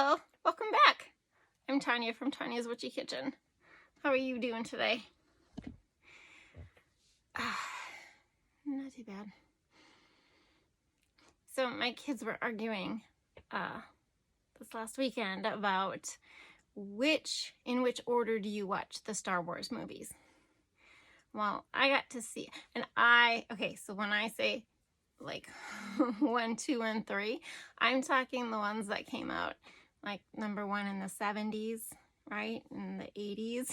Hello, welcome back. I'm Tonya from Tonya's Witchy Kitchen. How are you doing today? Not too bad. So my kids were arguing this last weekend about in which order do you watch the Star Wars movies? Well, I got to see, and so when I say like 1, 2, and 3, I'm talking the ones that came out like number 1 in the 70s, right? In the 80s,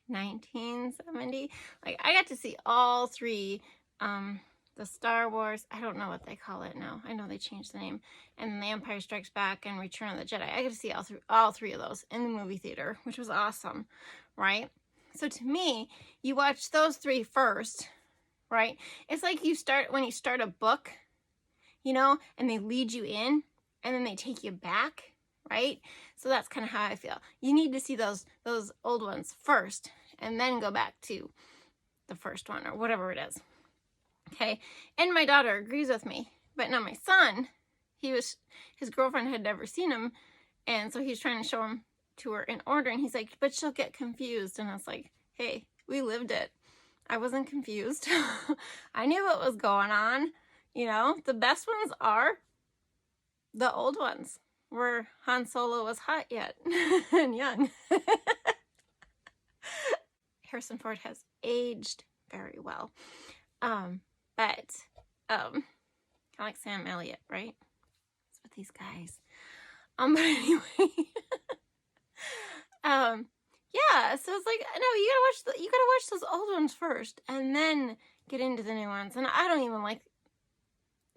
1970. Like I got to see all 3, the Star Wars, I don't know what they call it now. I know they changed the name, and The Empire Strikes Back and Return of the Jedi. I got to see all three of those in the movie theater, which was awesome, right? So to me, you watch those 3 first, right? It's like when you start a book, and they lead you in and then they take you back, right? So that's kind of how I feel. You need to see those old ones first and then go back to the first one or whatever it is. Okay? And my daughter agrees with me. But now my son, his girlfriend had never seen him, and so he's trying to show him to her in order, and he's like, but she'll get confused. And I was like, hey, we lived it. I wasn't confused. I knew what was going on. The best ones are the old ones where Han Solo was hot yet and young. Harrison Ford has aged very well. But kind of like Sam Elliott, right? It's with these guys. But anyway. Yeah, so it's like, no, you gotta watch those old ones first and then get into the new ones. And I don't even like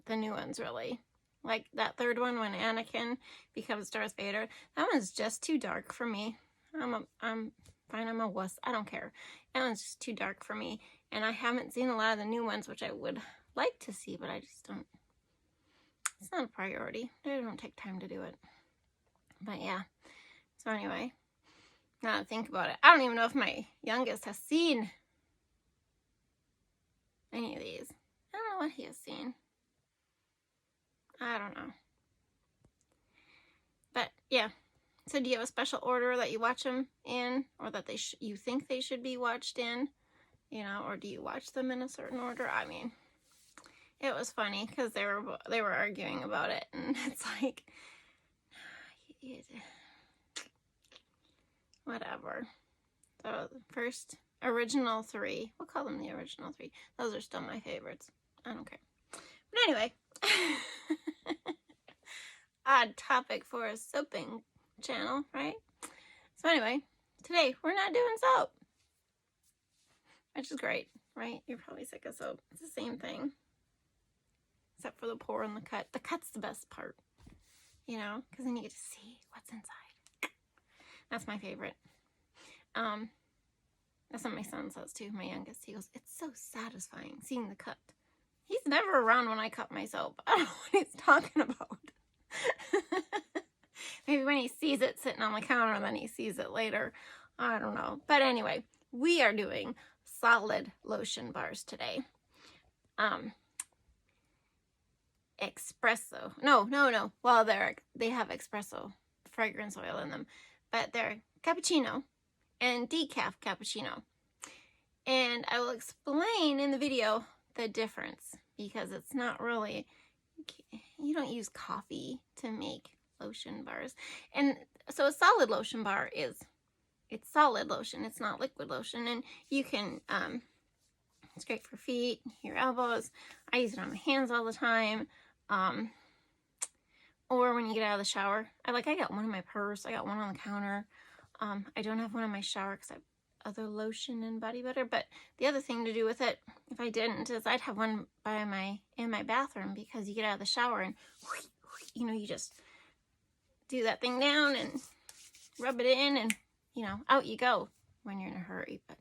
the new ones, really. Like that 3rd one when Anakin becomes Darth Vader. That one's just too dark for me. I'm fine, I'm a wuss. I don't care. That one's just too dark for me. And I haven't seen a lot of the new ones, which I would like to see, but I just don't. It's not a priority. I don't take time to do it. But yeah. So anyway. Now that I think about it, I don't even know if my youngest has seen any of these. I don't know what he has seen. I don't know. But yeah. So do you have a special order that you watch them in, or that you think they should be watched in? Or do you watch them in a certain order? I mean, it was funny because they were arguing about it, and it's like, whatever. So the first original 3, we'll call them the original 3. Those are still my favorites. I don't care. But anyway, odd topic for a soaping channel, right? So anyway, today we're not doing soap, which is great, right? You're probably sick of soap. It's the same thing, except for the pour and the cut. The cut's the best part, because then you get to see what's inside. That's my favorite. That's what my son says too, my youngest. He goes, it's so satisfying seeing the cut. He's never around when I cut my soap. I don't know what he's talking about. Maybe when he sees it sitting on the counter, then he sees it later. I don't know. But anyway, we are doing solid lotion bars today. Espresso. No. Well, they have espresso fragrance oil in them. But they're cappuccino and decaf cappuccino. And I will explain in the video the difference, because it's not really, you don't use coffee to make lotion bars. And so a solid lotion bar it's solid lotion. It's not liquid lotion. And you can, it's great for feet, your elbows. I use it on my hands all the time. Or when you get out of the shower. I got one in my purse. I got one on the counter. I don't have one in my shower because I have other lotion and body butter. But the other thing to do with it, if I didn't, is I'd have one in my bathroom, because you get out of the shower and you just do that thing down and rub it in, and out you go when you're in a hurry. But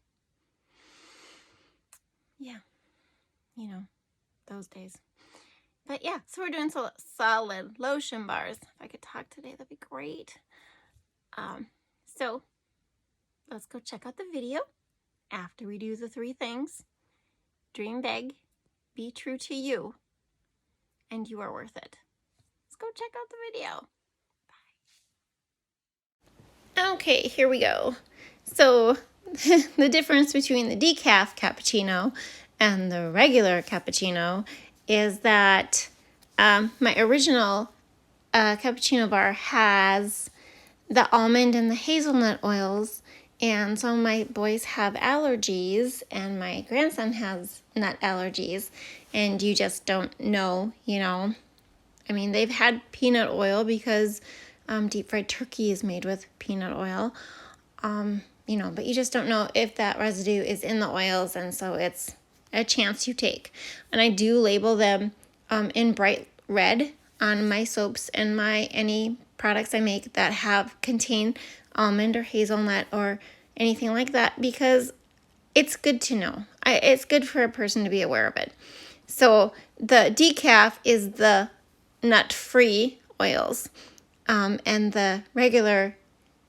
yeah, those days. But yeah, so we're doing solid lotion bars. If I could talk today, that'd be great. So let's go check out the video after we do the 3 things. Dream big, be true to you, and you are worth it. Let's go check out the video. Okay, here we go. So the difference between the decaf cappuccino and the regular cappuccino is that my original cappuccino bar has the almond and the hazelnut oils, and some of my boys have allergies, and my grandson has nut allergies, and you just don't know, you know. I mean, they've had peanut oil because deep fried turkey is made with peanut oil, you know, but you just don't know if that residue is in the oils, and so it's a chance you take. And I do label them in bright red on my soaps and my any products I make that have contain almond or hazelnut or anything like that, because it's good to know. It's good for a person to be aware of it. So the decaf is the nut-free oils, and the regular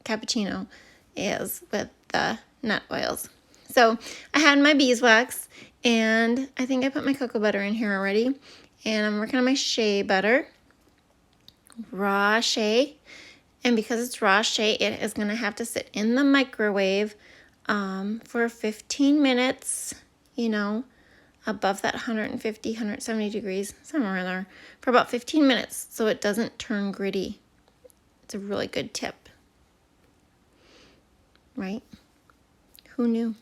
cappuccino is with the nut oils. So I had my beeswax, and I think I put my cocoa butter in here already, and I'm working on my shea butter, raw shea, and because it's raw shea, it is going to have to sit in the microwave for 15 minutes, you know, above that 150, 170 degrees, somewhere in there, for about 15 minutes so it doesn't turn gritty. It's a really good tip, right? Who knew?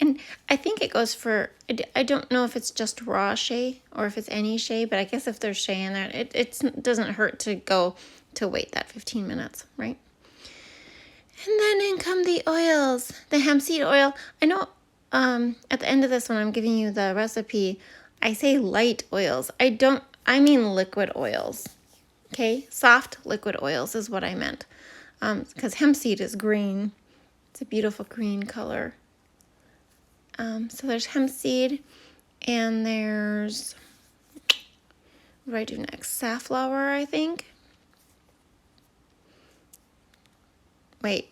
And I think it goes for, I don't know if it's just raw shea or if it's any shea, but I guess if there's shea in there, it doesn't hurt to go to wait that 15 minutes, right? And then in come the oils, the hemp seed oil. I know at the end of this when I'm giving you the recipe, I say light oils. I mean liquid oils, okay? Soft liquid oils is what I meant, because hemp seed is green. It's a beautiful green color. So there's hemp seed, and there's, what do I do next? Safflower, I think. Wait,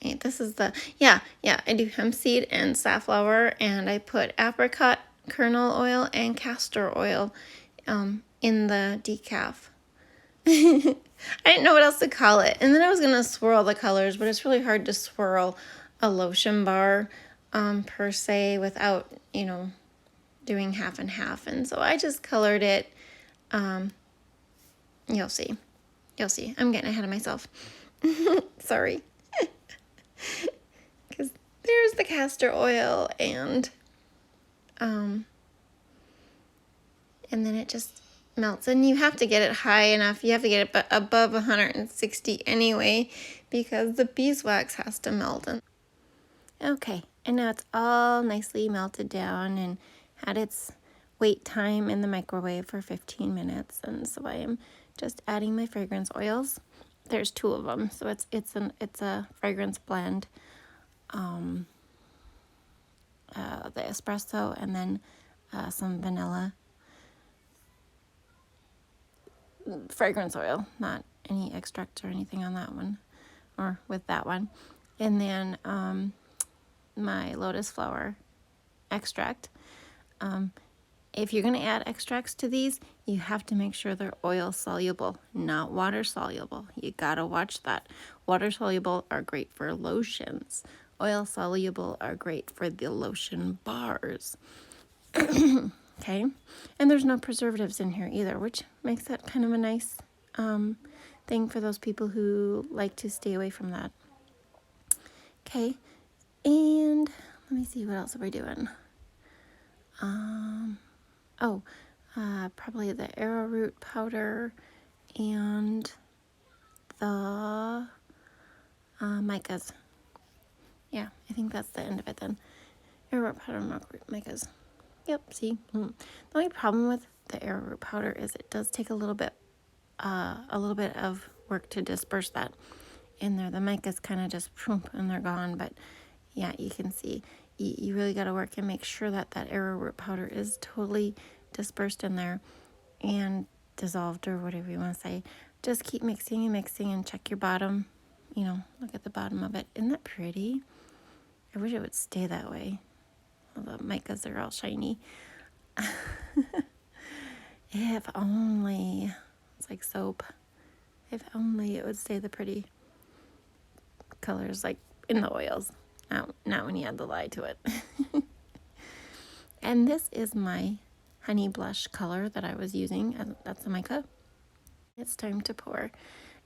this is the, yeah, I do hemp seed and safflower, and I put apricot kernel oil and castor oil in the decaf. I didn't know what else to call it, and then I was going to swirl the colors, but it's really hard to swirl a lotion bar per se without, you know, doing half and half, and so I just colored it. You'll see. I'm getting ahead of myself. Sorry. Because there's the castor oil, and then it just melts, and you have to get it high enough. You have to get it above 160 anyway, because the beeswax has to melt. Okay, and now it's all nicely melted down and had its wait time in the microwave for 15 minutes, and so I am just adding my fragrance oils. There's 2 of them, so it's a fragrance blend. The espresso, and then some vanilla fragrance oil, not any extracts or anything on that one, or with that one. And then my lotus flower extract. If you're going to add extracts to these, you have to make sure they're oil soluble, not water soluble. You gotta watch that. Water soluble are great for lotions. Oil soluble are great for the lotion bars. Okay, and there's no preservatives in here either, which makes that kind of a nice thing for those people who like to stay away from that. Okay, and let me see, what else are we doing? Probably the arrowroot powder and the micas. Yeah, I think that's the end of it then. Arrowroot powder and micas. Yep, see? The only problem with the arrowroot powder is it does take a little bit of work to disperse that in there. The micas kind of just poof, and they're gone, but yeah, you can see. You really got to work and make sure that arrowroot powder is totally dispersed in there and dissolved, or whatever you want to say. Just keep mixing and check your bottom. You know, look at the bottom of it. Isn't that pretty? I wish it would stay that way. Well, the micas are all shiny. If only. It's like soap. If only it would stay the pretty colors like in the oils. Not when you add the lye to it. And this is my honey blush color that I was using. That's the Mica. It's time to pour.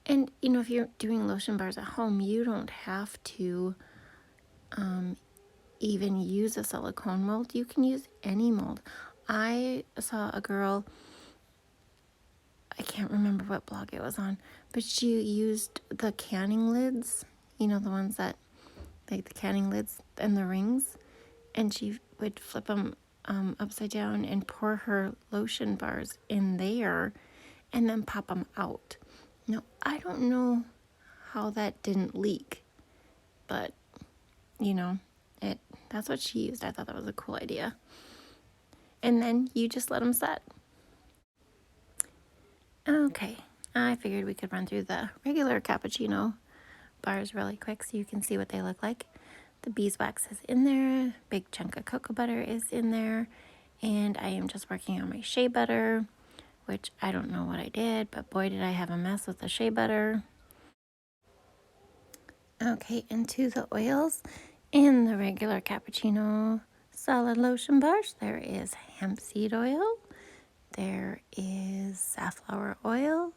And, you know, if you're doing lotion bars at home, you don't have to even use a silicone mold. You can use any mold. I saw a girl, I can't remember what blog it was on, but she used the canning lids, you know, the ones that, like the canning lids and the rings, and she would flip them upside down and pour her lotion bars in there and then pop them out. Now, I don't know how that didn't leak, but, you know, that's what she used. I thought that was a cool idea. And then you just let them set. Okay, I figured we could run through the regular cappuccino bars really quick so you can see what they look like. The beeswax is in there, big chunk of cocoa butter is in there, and I am just working on my shea butter, which I don't know what I did, but boy did I have a mess with the shea butter. Okay, into the oils. In the regular cappuccino solid lotion bars, there is hemp seed oil, there is safflower oil,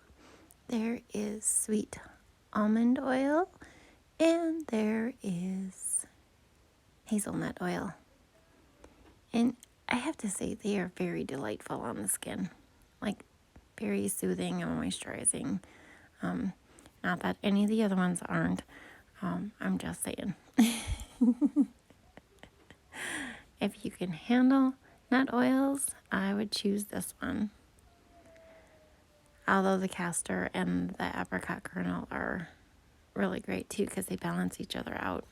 there is sweet almond oil, and there is hazelnut oil. And I have to say, they are very delightful on the skin, like very soothing and moisturizing. Not that any of the other ones aren't. I'm just saying. If you can handle nut oils, I would choose this one. Although the castor and the apricot kernel are really great too because they balance each other out.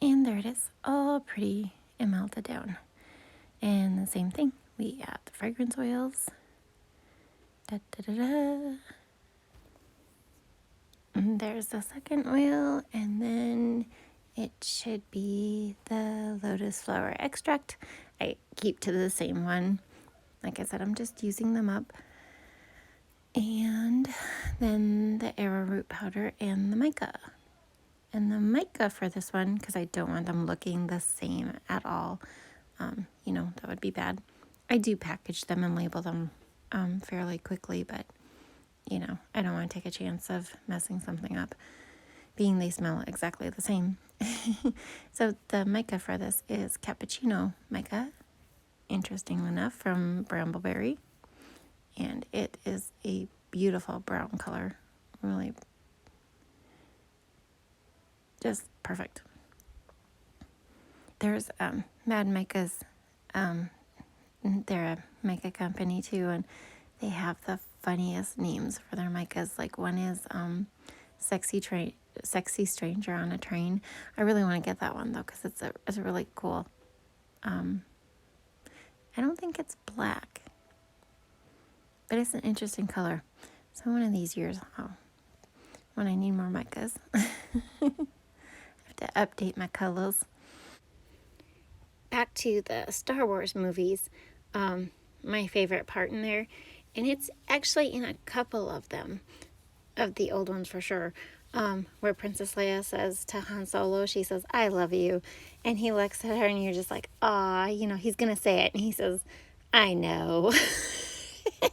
And there it is, all pretty and melted down. And the same thing, we add the fragrance oils. Da, da, da, da. And there's the second oil, and then it should be the lotus flower extract. I keep to the same one. Like I said, I'm just using them up. And then the arrowroot powder and the mica. And the mica for this one, because I don't want them looking the same at all. You know, that would be bad. I do package them and label them fairly quickly, but you know, I don't want to take a chance of messing something up, being they smell exactly the same. So the mica for this is cappuccino mica, interestingly enough, from Brambleberry. And it is a beautiful brown color, really just perfect. There's Mad Mica's, they're a mica company too, and they have the funniest names for their micas. Like one is Sexy Stranger on a Train. I really want to get that one though because it's a really cool. I don't think it's black, but it's an interesting color. So one of these years, when I need more micas, I have to update my colors. Back to the Star Wars movies, my favorite part in there, and it's actually in a couple of them, of the old ones for sure, where Princess Leia says to Han Solo, she says, "I love you," and he looks at her and you're just like, "Ah," you know, he's gonna say it, and he says, "I know." It's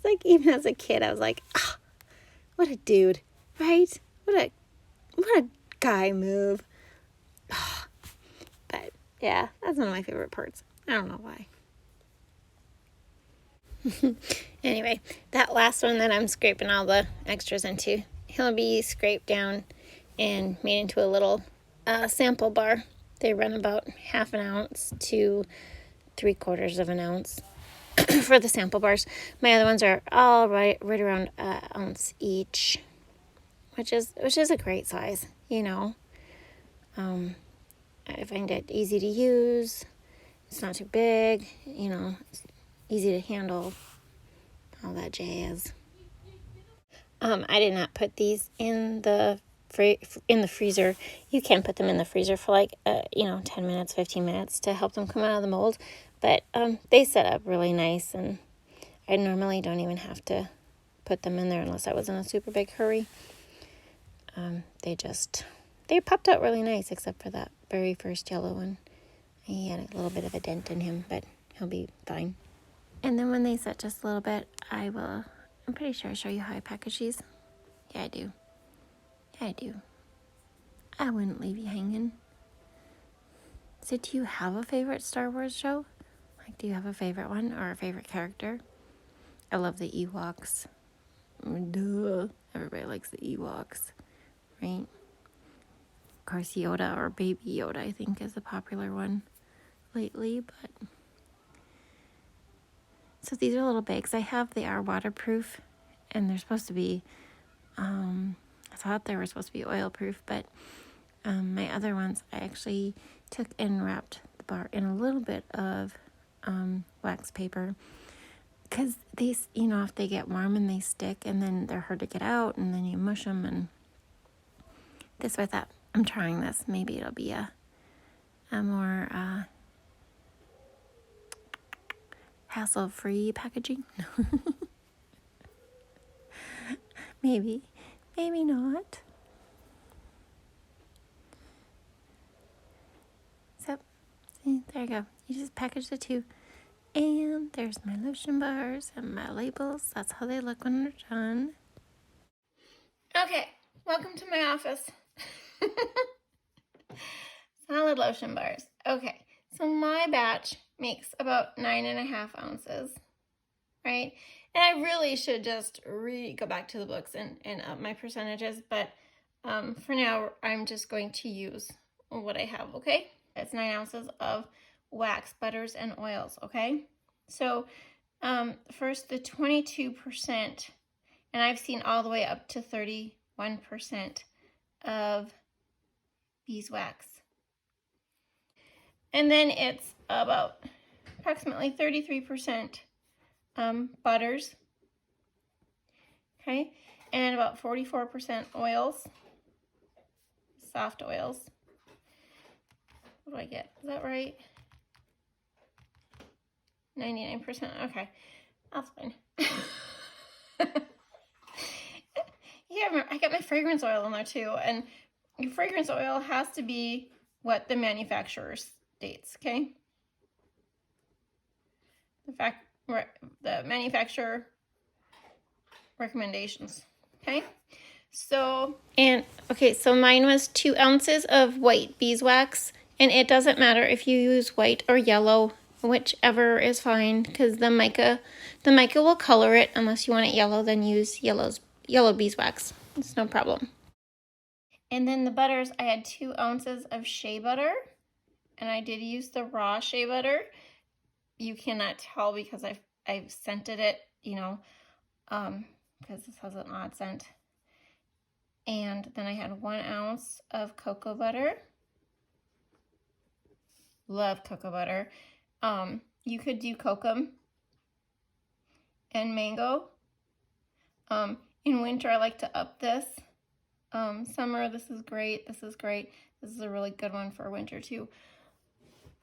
like, even as a kid, I was like, "Ah, what a dude," right? What a guy move. But yeah, that's one of my favorite parts. I don't know why. Anyway, that last one that I'm scraping all the extras into, he'll be scraped down and made into a little sample bar. They run about 1/2 ounce to 3/4 of an ounce for the sample bars. My other ones are all right around an ounce each, which is a great size, you know. I find it easy to use. It's not too big, you know. It's easy to handle. All that jazz. I did not put these in the in the freezer. You can put them in the freezer for like, 10 minutes, 15 minutes to help them come out of the mold. But they set up really nice, and I normally don't even have to put them in there unless I was in a super big hurry. They popped out really nice, except for that very first yellow one. He had a little bit of a dent in him, but he'll be fine. And then when they set just a little bit, I'm pretty sure I show you how I package these. Yeah, I do. Yeah, I do. I wouldn't leave you hanging. So do you have a favorite Star Wars show? Like, do you have a favorite one or a favorite character? I love the Ewoks. Duh. Everybody likes the Ewoks, right? Of course, Yoda or Baby Yoda, I think, is a popular one lately, but... So these are little bags I have. They are waterproof, and they're supposed to be, I thought they were supposed to be oil-proof, but my other ones, I actually took and wrapped the bar in a little bit of wax paper, because these, if they get warm and they stick, and then they're hard to get out, and then you mush them, and this way I thought, I'm trying this. Maybe it'll be a more hassle-free packaging. Maybe not. So, see, there you go. You just package the two. And there's my lotion bars and my labels. That's how they look when they're done. Okay, welcome to my office. Solid lotion bars. Okay, so my batch makes about 9.5 ounces, right? And I really should just go back to the books and up my percentages, but for now, I'm just going to use what I have, okay? It's 9 ounces of wax, butters, and oils, okay? So first, the 22%, and I've seen all the way up to 31% of beeswax. And then it's about approximately 33% butters, okay? And about 44% oils, soft oils. What do I get? Is that right? 99%. Okay, that's fine. Yeah, I got my fragrance oil in there too, and your fragrance oil has to be what the manufacturer states, okay? The manufacturer recommendations, okay? So mine was 2 ounces of white beeswax, and it doesn't matter if you use white or yellow, whichever is fine, because the mica will color it. Unless you want it yellow, then use yellow beeswax. It's no problem. And then the butters, I had 2 ounces of shea butter, and I did use the raw shea butter. You cannot tell because I've scented it, because this has an odd scent. And then I had 1 ounce of cocoa butter. Love cocoa butter. You could do kokum and mango. In winter, I like to up this. Summer, this is great. This is great. This is a really good one for winter too.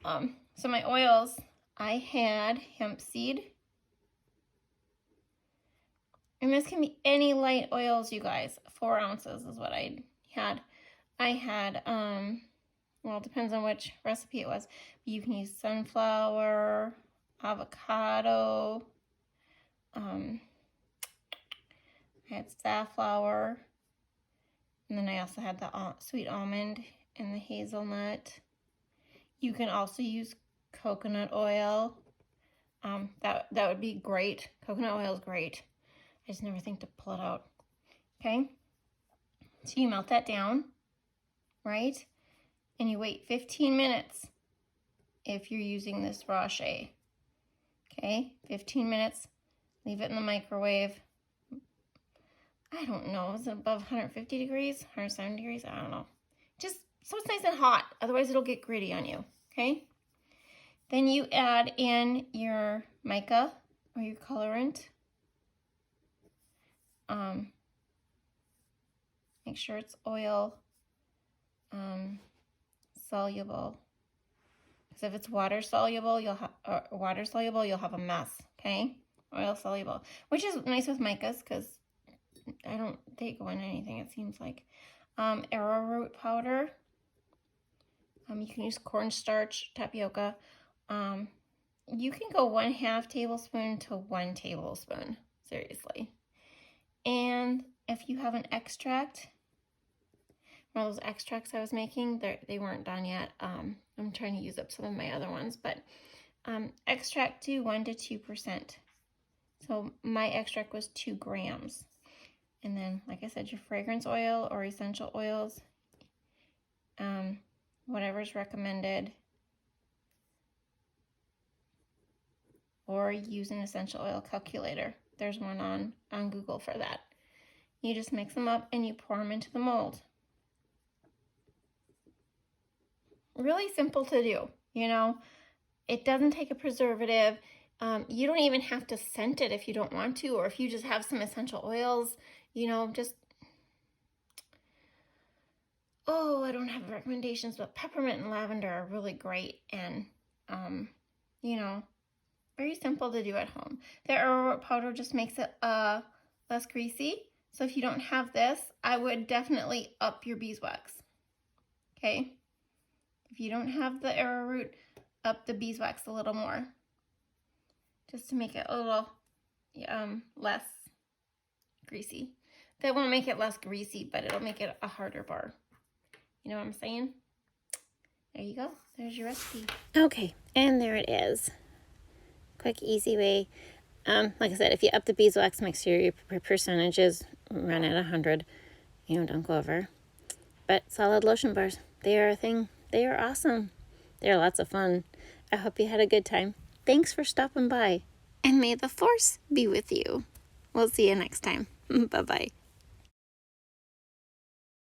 So my oils, I had hemp seed. And this can be any light oils, you guys. 4 ounces is what I had. I had, well, it depends on which recipe it was. You can use sunflower, avocado, I had safflower, and then I also had the sweet almond and the hazelnut. You can also use coconut oil. That would be great. Coconut oil is great. I just never think to pull it out. Okay, so you melt that down, right? And you wait 15 minutes if you're using this raw shea. Okay, 15 minutes. Leave it in the microwave. I don't know, is it above 150 degrees, 170 degrees? I don't know. Just so it's nice and hot, otherwise it'll get gritty on you, okay? Then you add in your mica or your colorant. Make sure it's oil soluble. Because if it's water soluble, you'll have a mess. Okay, oil soluble, which is nice with micas because they go in anything. It seems like arrowroot powder. You can use cornstarch, tapioca. You can go 1/2 tablespoon to 1 tablespoon. Seriously. And if you have an extract, one of those extracts I was making, they weren't done yet. I'm trying to use up some of my other ones, but extract to 1 to 2%. So my extract was 2 grams. And then, like I said, your fragrance oil or essential oils, whatever's recommended, or use an essential oil calculator. There's one on Google for that. You just mix them up and you pour them into the mold. Really simple to do, you know. It doesn't take a preservative. You don't even have to scent it if you don't want to, or if you just have some essential oils, you know, just, I don't have recommendations, but peppermint and lavender are really great, and, you know, very simple to do at home. The arrowroot powder just makes it less greasy. So if you don't have this, I would definitely up your beeswax. Okay? If you don't have the arrowroot, up the beeswax a little more. Just to make it a little less greasy. That won't make it less greasy, but it'll make it a harder bar. You know what I'm saying? There you go. There's your recipe. Okay, and there it is. Quick, easy way. Like I said, if you up the beeswax, make sure your percentages run at 100. You know, don't go over. But solid lotion bars, they are a thing. They are awesome. They're lots of fun. I hope you had a good time. Thanks for stopping by. And may the force be with you. We'll see you next time. Bye-bye.